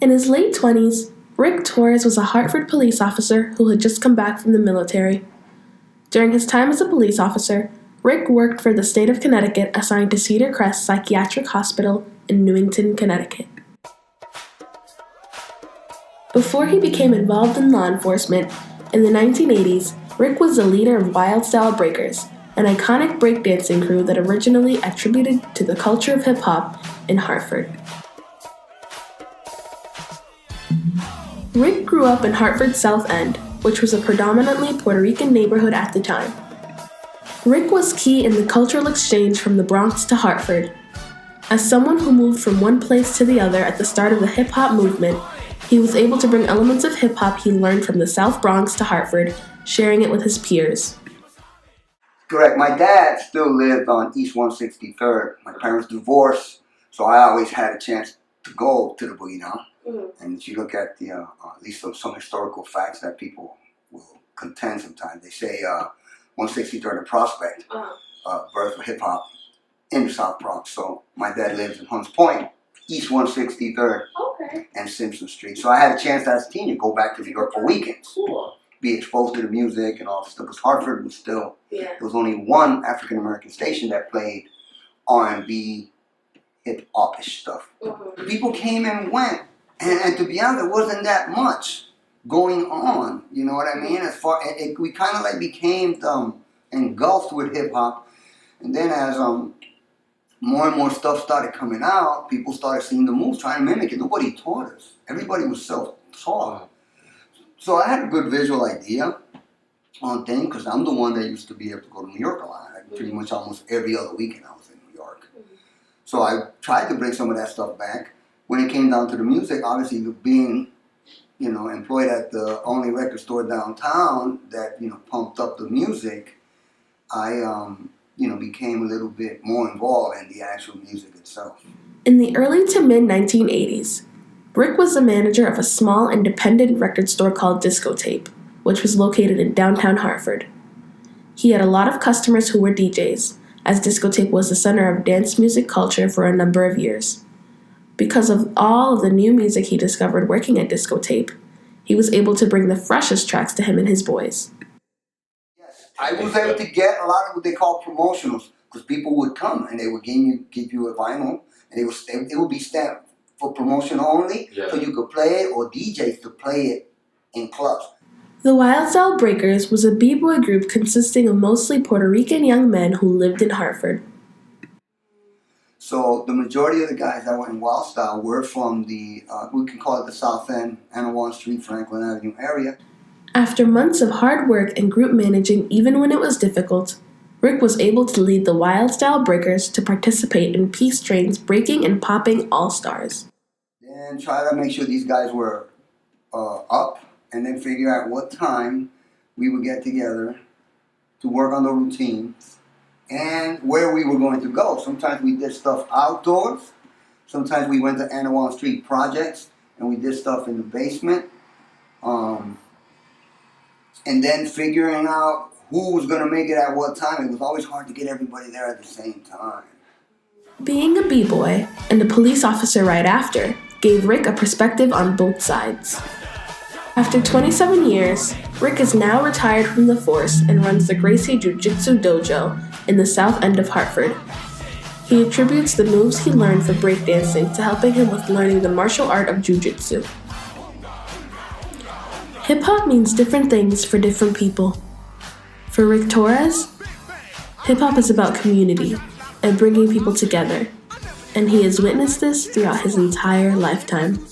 In his late 20s, Rick Torres was a Hartford police officer who had just come back from the military. During his time as a police officer, Rick worked for the state of Connecticut assigned to Cedar Crest Psychiatric Hospital in Newington, Connecticut. Before he became involved in law enforcement, in the 1980s, Rick was the leader of Wild Style Breakers, an iconic breakdancing crew that originally attributed to the culture of hip-hop in Hartford. Rick grew up in Hartford's South End, which was a predominantly Puerto Rican neighborhood at the time. Rick was key in the cultural exchange from the Bronx to Hartford. As someone who moved from one place to the other at the start of the hip-hop movement, he was able to bring elements of hip-hop he learned from the South Bronx to Hartford, sharing it with his peers. Correct. My dad still lived on East 163rd. My parents divorced, so I always had a chance to go to the Boogie Down. And if you look at the, at least some historical facts that people will contend sometimes, they say 163rd and Prospect, birth of hip-hop in the South Bronx. So my dad lives in Hunts Point, East 163rd, and Simpson Street. So I had a chance as a teen to go back to New York for weekends. Cool. Be exposed to the music and all this stuff. Because Hartford was still, there was only one African-American station that played R&B, hip-hop-ish stuff. People came and went. And to be honest, there wasn't that much going on. You know what I mean? As far we kind of like became engulfed with hip hop, and then as more and more stuff started coming out, people started seeing the moves, trying to mimic it. Nobody taught us. Everybody was self-taught. So I had a good visual idea on things because I'm the one that used to be able to go to New York a lot. Pretty much almost every other weekend I was in New York. So I tried to bring some of that stuff back. When it came down to the music, obviously being, employed at the only record store downtown that, pumped up the music, I, became a little bit more involved in the actual music itself. In the early to mid-1980s, Rick was the manager of a small independent record store called Disco Tape, which was located in downtown Hartford. He had a lot of customers who were DJs, as Disco Tape was the center of dance music culture for a number of years. Because of all of the new music he discovered working at Disco Tape, he was able to bring the freshest tracks to him and his boys. Yes, I was able to get a lot of what they call promotionals, because people would come and they would give you a vinyl, and it would be stamped for promotion only, so you could play it, or DJs to play it in clubs. The Wild Style Breakers was a b-boy group consisting of mostly Puerto Rican young men who lived in Hartford. So the majority of the guys that were in Wild Style were from the, we can call it the South End, Anawan Street, Franklin Avenue area. After months of hard work and group managing, even when it was difficult, Rick was able to lead the Wild Style Breakers to participate in Peace Train's Breaking and Popping All-Stars. Then try to make sure these guys were up, and then figure out what time we would get together to work on the routines and where we were going to go. Sometimes we did stuff outdoors. Sometimes we went to Anawan Street projects and we did stuff in the basement. And then figuring out who was going to make it at what time. It was always hard to get everybody there at the same time. Being a b-boy and a police officer right after gave Rick a perspective on both sides. After 27 years, Rick is now retired from the force and runs the Gracie Jiu-Jitsu Dojo in the South End of Hartford. He attributes the moves he learned for breakdancing to helping him with learning the martial art of jiu-jitsu. Hip-hop means different things for different people. For Rick Torres, hip-hop is about community and bringing people together, and he has witnessed this throughout his entire lifetime.